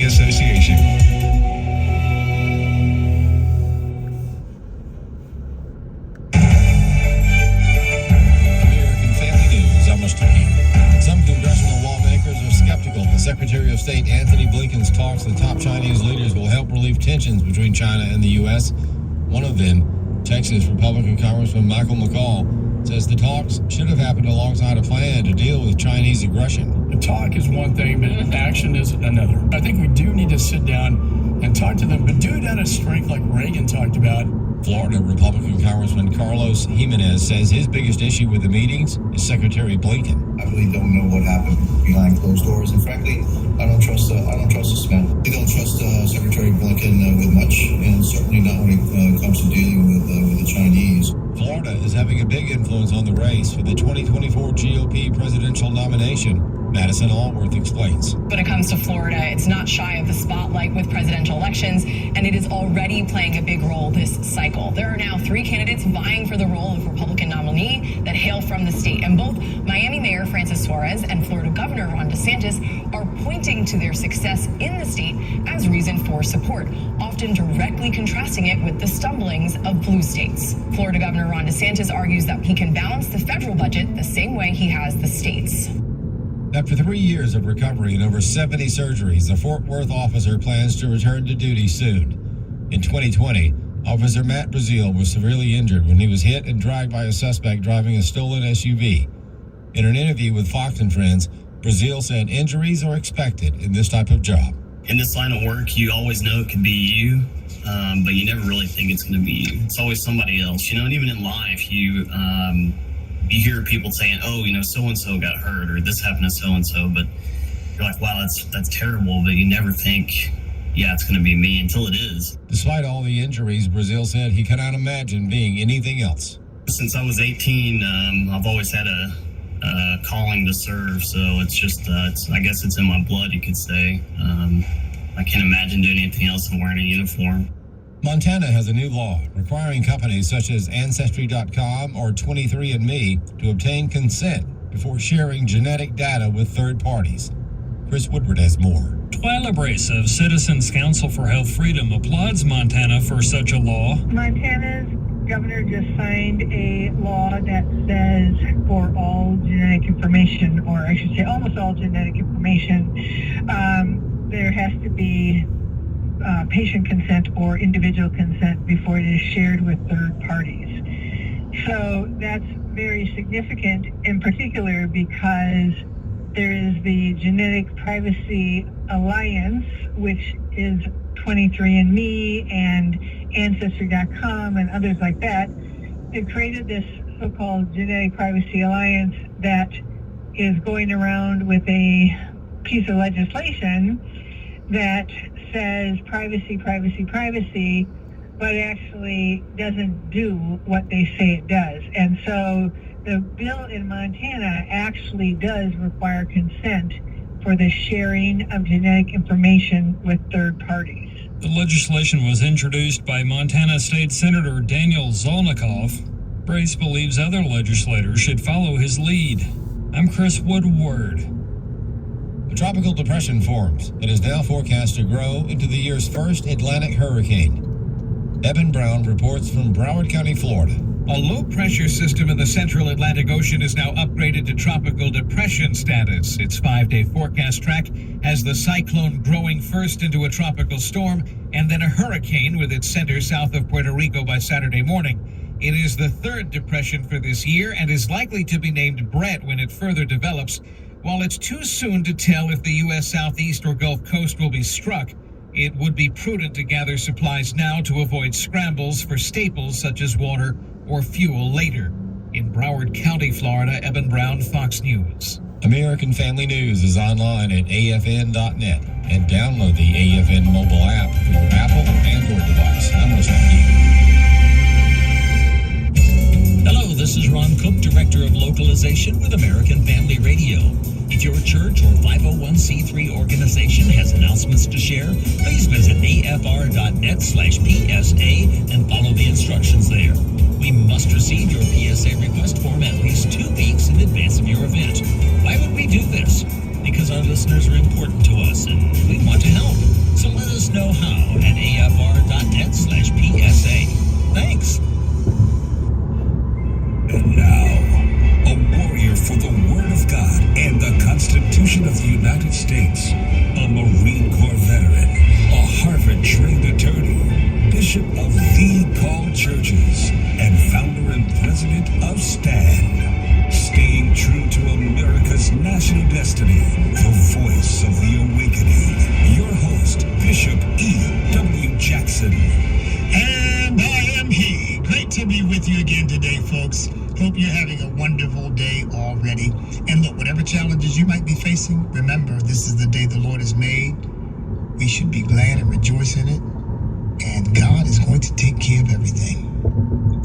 Association. American Family News, I'm Mr. King. Some congressional lawmakers are skeptical that Secretary of State Anthony Blinken's talks with top Chinese leaders will help relieve tensions between China and the U.S. One of them, Texas Republican Congressman Michael McCall, says the talks should have happened alongside a plan to deal with Chinese aggression. The talk is one thing, but action is another. I think we do need to sit down and talk to them, but do it out of strength like Reagan talked about. Florida Republican Congressman Carlos Jimenez says his biggest issue with the meetings is Secretary Blinken. I really don't know what happened behind closed doors, and frankly, I don't trust the smell. We don't trust Secretary Blinken with much, and certainly not when it comes to dealing with the Chinese. Florida is having a big influence on the race for the 2024 GOP presidential nomination. Madison Allworth explains. When it comes to Florida, it's not shy of the spotlight with presidential elections, and it is already playing a big role this cycle. There are now 3 candidates vying for the role of Republican nominee that hail from the state, and both Miami Mayor Francis Suarez and Florida Governor Ron DeSantis are pointing to their success in the state as reason for support, often directly contrasting it with the stumblings of blue states. Florida Governor Ron DeSantis argues that he can balance the federal budget the same way he has the states. After 3 years of recovery and over 70 surgeries, the Fort Worth officer plans to return to duty soon. In 2020, Officer Matt Brazil was severely injured when he was hit and dragged by a suspect driving a stolen SUV. In an interview with Fox and Friends, Brazil said injuries are expected in this type of job. In this line of work, you always know it could be you, but you never really think it's going to be you. It's always somebody else, and even in life, you hear people saying, oh, so-and-so got hurt or this happened to so-and-so, but you're like, wow, that's terrible, but you never think, yeah, it's going to be me until it is. Despite all the injuries, Brazil said he cannot imagine being anything else. Since I was 18, I've always had a calling to serve, so it's just, I guess it's in my blood, you could say. I can't imagine doing anything else than wearing a uniform. Montana has a new law requiring companies such as Ancestry.com or 23andMe to obtain consent before sharing genetic data with third parties. Chris Woodward has more. Twyla Brace of Citizens Council for Health Freedom applauds Montana for such a law. Montana's governor just signed a law that says for all genetic information, or I should say almost all genetic information, there has to be patient consent or individual consent before it is shared with third parties. So that's very significant in particular because there is the Genetic Privacy Alliance, which is 23andMe and Ancestry.com and others like that. They created this so-called Genetic Privacy Alliance that is going around with a piece of legislation that says privacy, privacy, privacy, but actually doesn't do what they say it does. And so the bill in Montana actually does require consent for the sharing of genetic information with third parties. The legislation was introduced by Montana State Senator Daniel Zolnikoff. Brace believes other legislators should follow his lead. I'm Chris Woodward. A tropical depression forms and is now forecast to grow into the year's first Atlantic hurricane. Evan Brown reports from Broward County, Florida. A low-pressure system in the central Atlantic Ocean is now upgraded to tropical depression status. Its 5-day forecast track has the cyclone growing first into a tropical storm and then a hurricane with its center south of Puerto Rico by Saturday morning. It is the third depression for this year and is likely to be named Brett when it further develops. While it's too soon to tell if the U.S. Southeast or Gulf Coast will be struck, it would be prudent to gather supplies now to avoid scrambles for staples such as water or fuel later. In Broward County, Florida, Evan Brown, Fox News. American Family News is online at afn.net and download the AFN mobile app for your Apple or Android device. I'm Mr. Hello, this is Ron Cook, Director of Localization with American Family Radio. If your church or 501c3 organization has announcements to share, please visit afr.net/PSA and follow the instructions there. We must receive your PSA request form at least 2 weeks in advance of your event. Why would we do this? Because our listeners are important to us and we want to help. know how at afr.net/PSA. Thanks. And now, a warrior for the Word of God and the Constitution of the United States, a Marine Corps veteran, a Harvard-trained attorney, Bishop of the Called Churches, and founder and president of STAND, staying true to America's national destiny, the voice of the awakening. Your host, Bishop E.W. Jackson. And I am he. Great to be with you again today, folks. Hope you're having a wonderful day already. And look, whatever challenges you might be facing, remember, this is the day the Lord has made. We should be glad and rejoice in it. And God is going to take care of everything.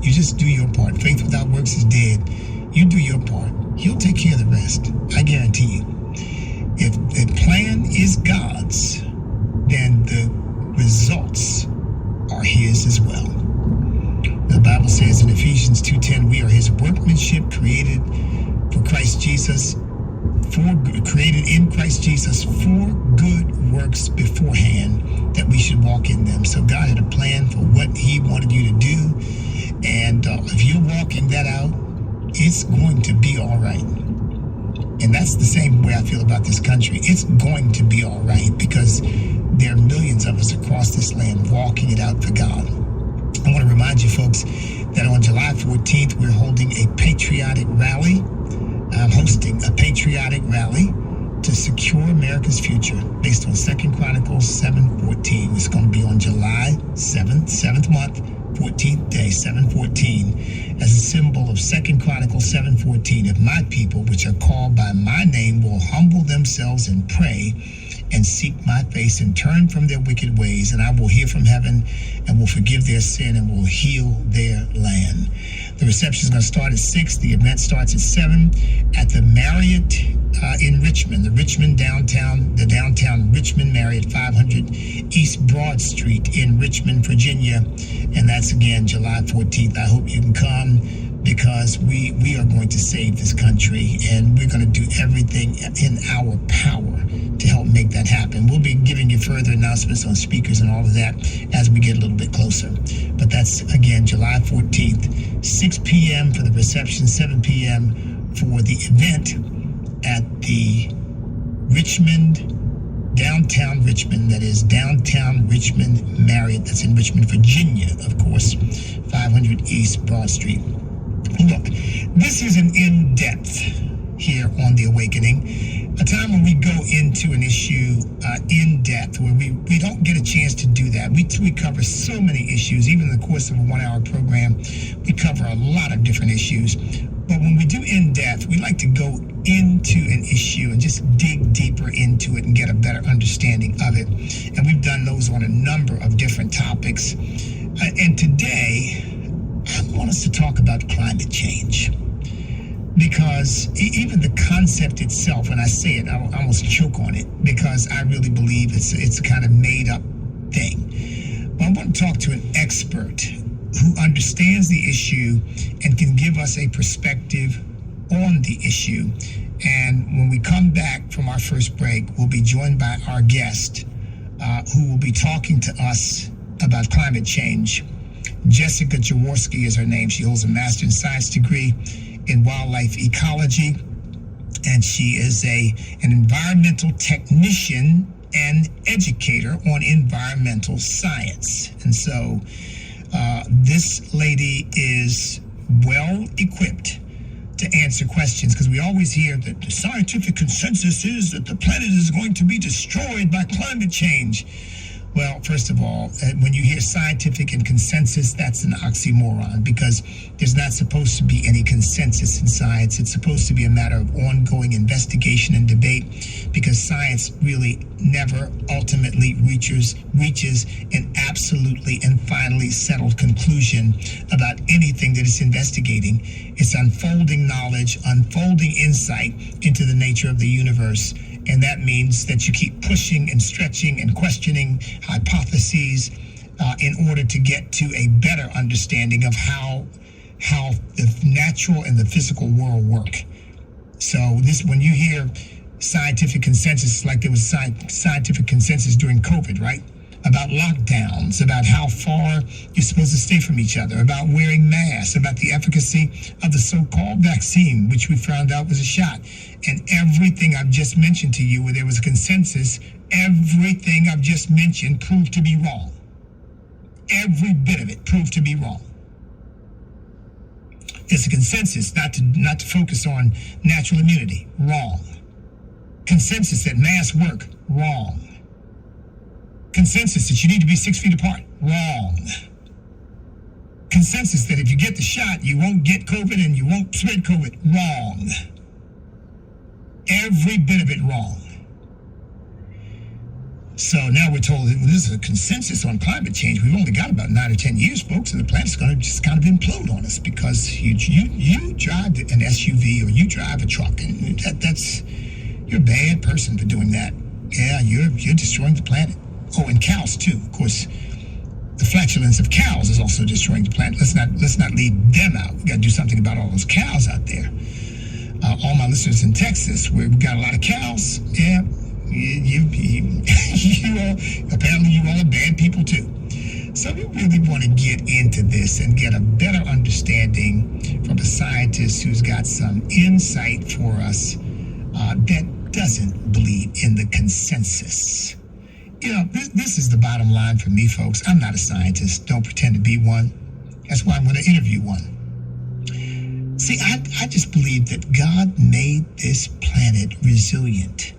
You just do your part. Faith without works is dead. You do your part. He'll take care of the rest. I guarantee you. If the plan is God's, then the results are His as well. The Bible says in Ephesians 2:10, we are His workmanship, created in Christ Jesus for good works beforehand, that we should walk in them. So God had a plan for what He wanted you to do, and if you're walking that out, it's going to be all right. And that's the same way I feel about this country. It's going to be all right, because there are millions of us across this land walking it out for God. I want to remind you folks that on July 14th, we're holding a patriotic rally. I'm hosting a patriotic rally to secure America's future based on 2 Chronicles 7:14. It's going to be on July 7th month, 14th day, 7:14, as a symbol of 2 Chronicles 7:14. If my people, which are called by my name, will humble themselves and pray and seek my face and turn from their wicked ways, and I will hear from heaven and will forgive their sin and will heal their land. The reception is going to start at 6. The event starts at 7 at the Marriott in Richmond, the downtown Richmond Marriott, 500 East Broad Street in Richmond, Virginia. And that's again July 14th. I hope you can come, because we are going to save this country, and we're going to do everything in our power to help make that happen. We'll be giving you further announcements on speakers and all of that as we get a little bit closer. But that's, again, July 14th, 6 p.m. for the reception, 7 p.m. for the event at the downtown Richmond, that is downtown Richmond Marriott, that's in Richmond, Virginia, of course, 500 East Broad Street. Look, this is an in-depth here on The Awakening, a time when we go into an issue in depth, where we don't get a chance to do that. We cover so many issues. Even in the course of a 1-hour program, we cover a lot of different issues. But when we do in depth, we like to go into an issue and just dig deeper into it and get a better understanding of it. And we've done those on a number of different topics. And today, I want us to talk about climate change. Because even the concept itself, when I say it, I almost choke on it, because I really believe it's a kind of made up thing. But I want to talk to an expert who understands the issue and can give us a perspective on the issue. And when we come back from our first break, we'll be joined by our guest who will be talking to us about climate change. Jessica Jaworski is her name. She holds a Master in Science degree in wildlife ecology, and she is an environmental technician and educator on environmental science. And so this lady is well equipped to answer questions, because we always hear that the scientific consensus is that the planet is going to be destroyed by climate change. Well, first of all, when you hear scientific and consensus, that's an oxymoron, because there's not supposed to be any consensus in science. It's supposed to be a matter of ongoing investigation and debate, because science really never ultimately reaches an absolutely and finally settled conclusion about anything that it's investigating. It's unfolding knowledge, unfolding insight into the nature of the universe. And that means that you keep pushing and stretching and questioning hypotheses in order to get to a better understanding of how the natural and the physical world work. So when you hear scientific consensus, like there was scientific consensus during COVID, right? about lockdowns, about how far you're supposed to stay from each other, about wearing masks, about the efficacy of the so-called vaccine, which we found out was a shot. And everything I've just mentioned to you, where there was a consensus, everything I've just mentioned proved to be wrong. Every bit of it proved to be wrong. There's a consensus not to focus on natural immunity. Wrong. Consensus that masks work. Wrong. Consensus that you need to be 6 feet apart. Wrong. Consensus that if you get the shot, you won't get COVID and you won't spread COVID. Wrong. Every bit of it wrong. So now we're told that this is a consensus on climate change. We've only got about 9 or 10 years, folks, and the planet's going to just kind of implode on us because you drive an SUV or you drive a truck, and that's you're a bad person for doing that. Yeah, you're destroying the planet. Oh, and cows too. Of course, the flatulence of cows is also destroying the planet. Let's not leave them out. We got to do something about all those cows out there. All my listeners in Texas, where we've got a lot of cows. Yeah. You all, apparently you all are bad people too. So we really want to get into this and get a better understanding from a scientist who's got some insight for us that doesn't believe in the consensus. You know, this is the bottom line for me, folks. I'm not a scientist. Don't pretend to be one. That's why I'm going to interview one. See, I just believe that God made this planet resilient.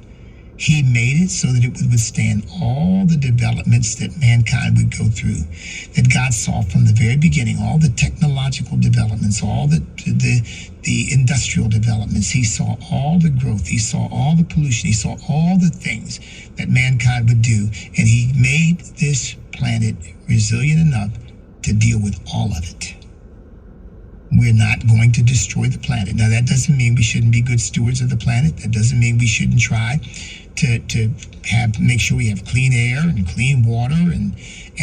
He made it so that it would withstand all the developments that mankind would go through, that God saw from the very beginning, all the technological developments, all the industrial developments. He saw all the growth. He saw all the pollution. He saw all the things that mankind would do. And he made this planet resilient enough to deal with all of it. We're not going to destroy the planet. Now, that doesn't mean we shouldn't be good stewards of the planet. That doesn't mean we shouldn't try to make sure we have clean air and clean water. And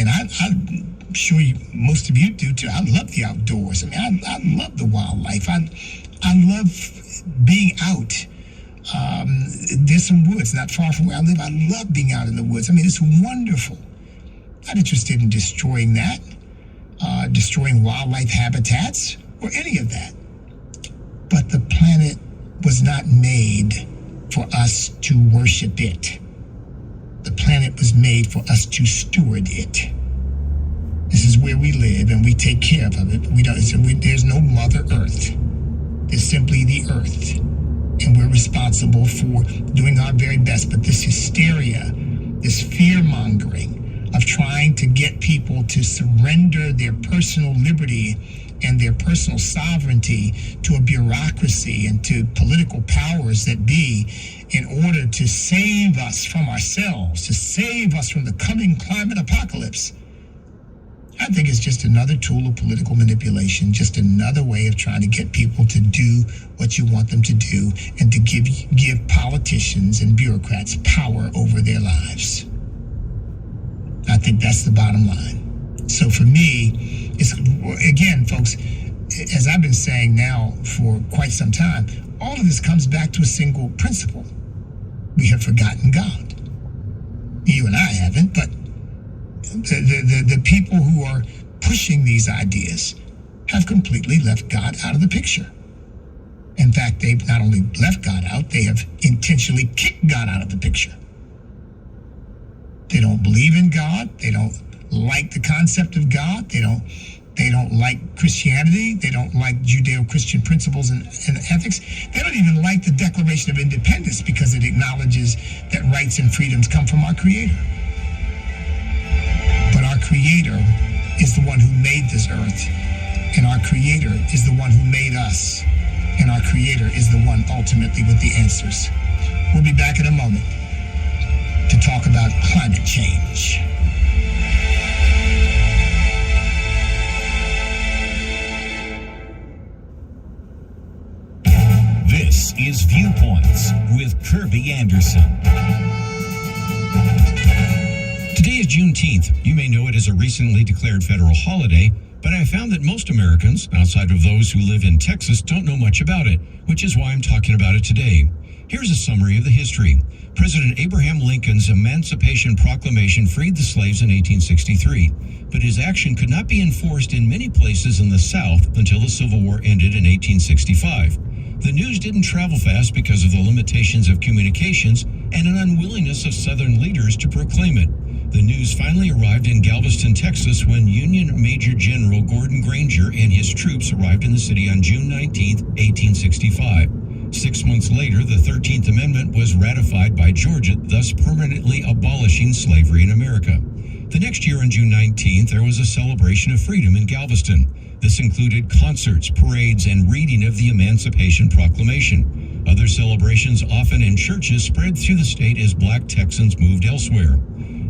I'm sure most of you do too. I love the outdoors. I mean, I love the wildlife. I love being out. There's some woods not far from where I live. I love being out in the woods. I mean, it's wonderful. I'm not interested in destroying that, destroying wildlife habitats or any of that. But the planet was not made for us to worship it. The planet was made for us to steward it. This is where we live and we take care of it. There's no Mother Earth. There's simply the Earth. And we're responsible for doing our very best. But this hysteria, this fear-mongering of trying to get people to surrender their personal liberty and their personal sovereignty to a bureaucracy and to political powers that be in order to save us from ourselves, to save us from the coming climate apocalypse. I think it's just another tool of political manipulation, just another way of trying to get people to do what you want them to do and to give politicians and bureaucrats power over their lives. I think that's the bottom line. So for me, it's, again, folks, as I've been saying now for quite some time, all of this comes back to a single principle. We have forgotten God. You and I haven't, but the people who are pushing these ideas have completely left God out of the picture. In fact, they've not only left God out, they have intentionally kicked God out of the picture. They don't believe in God. They don't like the concept of God. They don't like Christianity. They don't like Judeo-Christian principles and ethics. They don't even like the Declaration of Independence because it acknowledges that rights and freedoms come from our Creator. But our Creator is the one who made this earth, and our Creator is the one who made us, and our Creator is the one ultimately with the answers. We'll be back in a moment to talk about climate change. This is Viewpoints with Kirby Anderson. Today is Juneteenth. You may know it as a recently declared federal holiday, but I found that most Americans, outside of those who live in Texas, don't know much about it, which is why I'm talking about it today. Here's a summary of the history. President Abraham Lincoln's Emancipation Proclamation freed the slaves in 1863, but his action could not be enforced in many places in the South until the Civil War ended in 1865. The news didn't travel fast because of the limitations of communications and an unwillingness of Southern leaders to proclaim it. The news finally arrived in Galveston, Texas, when Union Major General Gordon Granger and his troops arrived in the city on June 19, 1865. 6 months later, the 13th Amendment was ratified by Georgia, thus permanently abolishing slavery in America. The next year, on June 19th, there was a celebration of freedom in Galveston. This included concerts, parades, and reading of the Emancipation Proclamation. Other celebrations, often in churches, spread through the state as Black Texans moved elsewhere.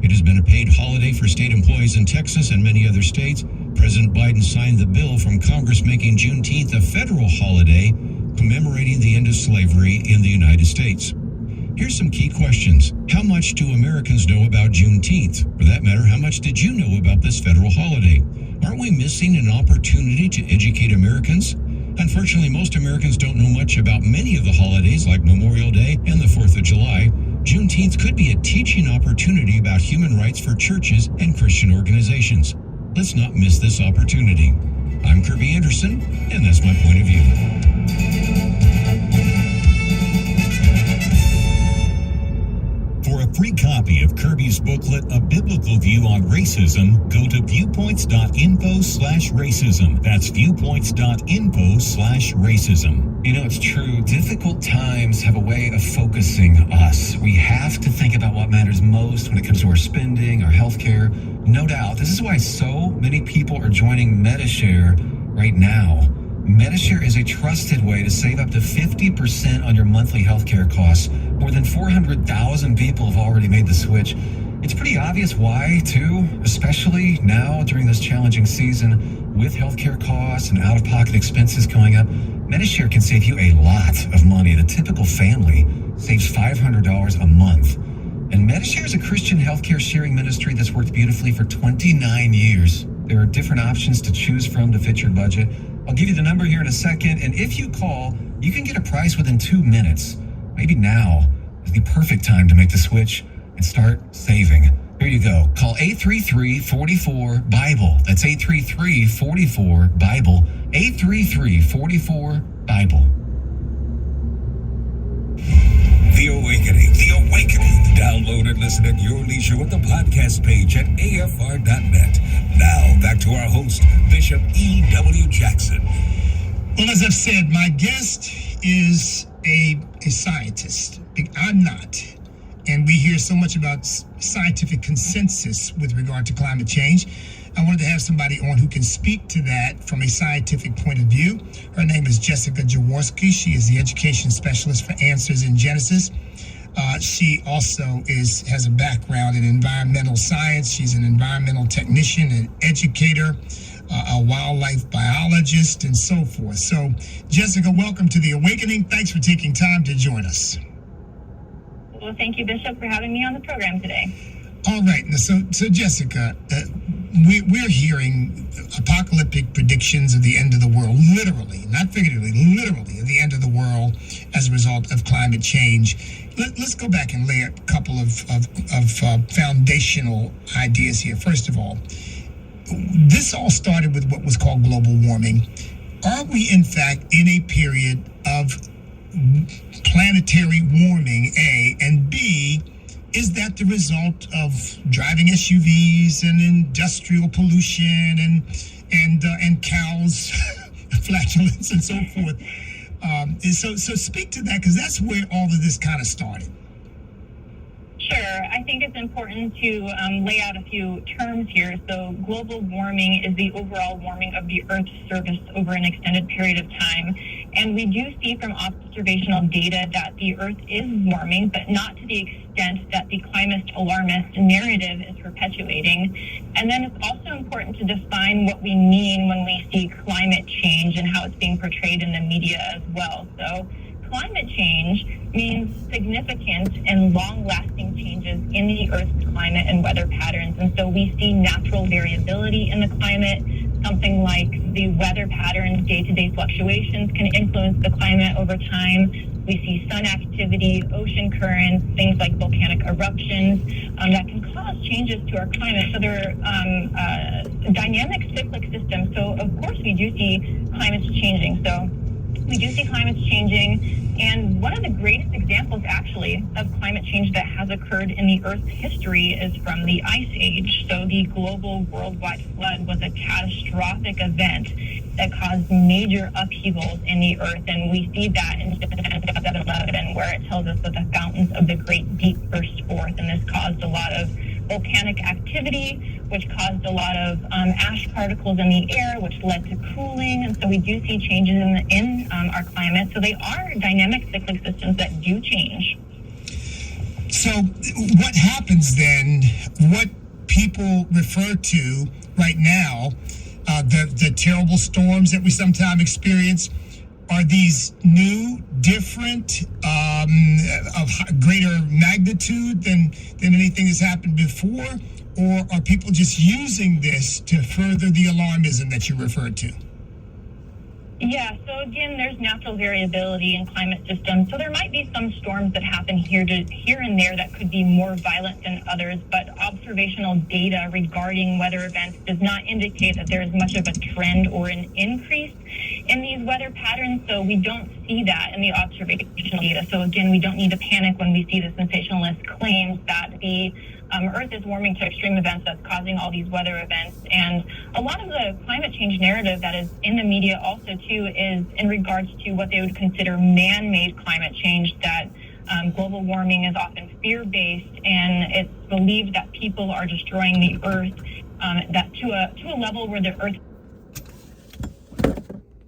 It has been a paid holiday for state employees in Texas and many other states. President Biden signed the bill from Congress making Juneteenth a federal holiday, commemorating the end of slavery in the United States. Here's some key questions. How much do Americans know about Juneteenth? For that matter, how much did you know about this federal holiday? Aren't we missing an opportunity to educate Americans? Unfortunately, most Americans don't know much about many of the holidays like Memorial Day and the 4th of July. Juneteenth could be a teaching opportunity about human rights for churches and Christian organizations. Let's not miss this opportunity. I'm Kirby Anderson, and that's my point of view. For a free copy of Kirby's booklet, A Biblical View on Racism, go to viewpoints.info/racism. That's viewpoints.info/racism. You know, it's true. Difficult times have a way of focusing us. We have to think about what matters most when it comes to our spending, our healthcare. No doubt. This is why so many people are joining MediShare right now. MediShare is a trusted way to save up to 50% on your monthly healthcare costs. More than 400,000 people have already made the switch. It's pretty obvious why, too, especially now during this challenging season with healthcare costs and out-of-pocket expenses going up. MediShare can save you a lot of money. The typical family saves $500 a month. And MediShare is a Christian healthcare sharing ministry that's worked beautifully for 29 years. There are different options to choose from to fit your budget. I'll give you the number here in a second, and if you call, you can get a price within 2 minutes. Maybe now is the perfect time to make the switch and start saving. Here you go. Call 833-44-BIBLE. That's 833-44-BIBLE. 833-44-BIBLE. The Awakening. The Awakening. Download and listen at your leisure with the podcast page at afr.net. Now, back to our host, Bishop E.W. Jackson. Well, as I've said, my guest is a scientist. I'm not. And we hear so much about scientific consensus with regard to climate change. I wanted to have somebody on who can speak to that from a scientific point of view. Her name is Jessica Jaworski. She is the education specialist for Answers in Genesis. She also has a background in environmental science. She's an environmental technician, an educator, a wildlife biologist, and so forth. So, Jessica, welcome to The Awakening. Thanks for taking time to join us. Well, thank you, Bishop, for having me on the program today. All right. So Jessica, we're hearing apocalyptic predictions of the end of the world, literally, not figuratively, literally, of the end of the world as a result of climate change. Let's go back and lay a couple of foundational ideas here. First of all, this all started with what was called global warming. Are we, in fact, in a period of planetary warming, A, and B, is that the result of driving SUVs and industrial pollution and cows, flatulence, and so forth? So speak to that, because that's where all of this kind of started. Sure. I think it's important to lay out a few terms here. So global warming is the overall warming of the Earth's surface over an extended period of time. And we do see from observational data that the Earth is warming, but not to the extent that the climate alarmist narrative is perpetuating. And then it's also important to define what we mean when we see climate change and how it's being portrayed in the media as well. So climate change means significant and long-lasting changes in the Earth's climate and weather patterns. And so we see natural variability in the climate, something like the weather patterns, day-to-day fluctuations can influence the climate over time. We see sun activity, ocean currents, things like volcanic eruptions that can cause changes to our climate. So they're dynamic cyclic systems. So of course we do see climates changing. And one of the greatest examples, actually, of climate change that has occurred in the Earth's history is from the Ice Age. So the global worldwide flood was a catastrophic event that caused major upheavals in the Earth. And we see that in 2011, where it tells us that the fountains of the Great Deep burst forth. And this caused a lot of volcanic activity, which caused a lot of ash particles in the air, which led to cooling. And so we do see changes in our climate. So they are dynamic cyclic systems that do change. So what happens then, what people refer to right now, the terrible storms that we sometimes experience, are these new, different, of greater magnitude than anything that's happened before? Or are people just using this to further the alarmism that you referred to? Yeah, so again, there's natural variability in climate systems. So there might be some storms that happen here and there that could be more violent than others, but observational data regarding weather events does not indicate that there is much of a trend or an increase in these weather patterns. So we don't see that in the observational data. So again, we don't need to panic when we see the sensationalist claims that the Earth is warming to extreme events that's causing all these weather events. And a lot of the climate change narrative that is in the media also too is in regards to what they would consider man-made climate change, that global warming is often fear-based, and it's believed that people are destroying the Earth that to a level where the Earth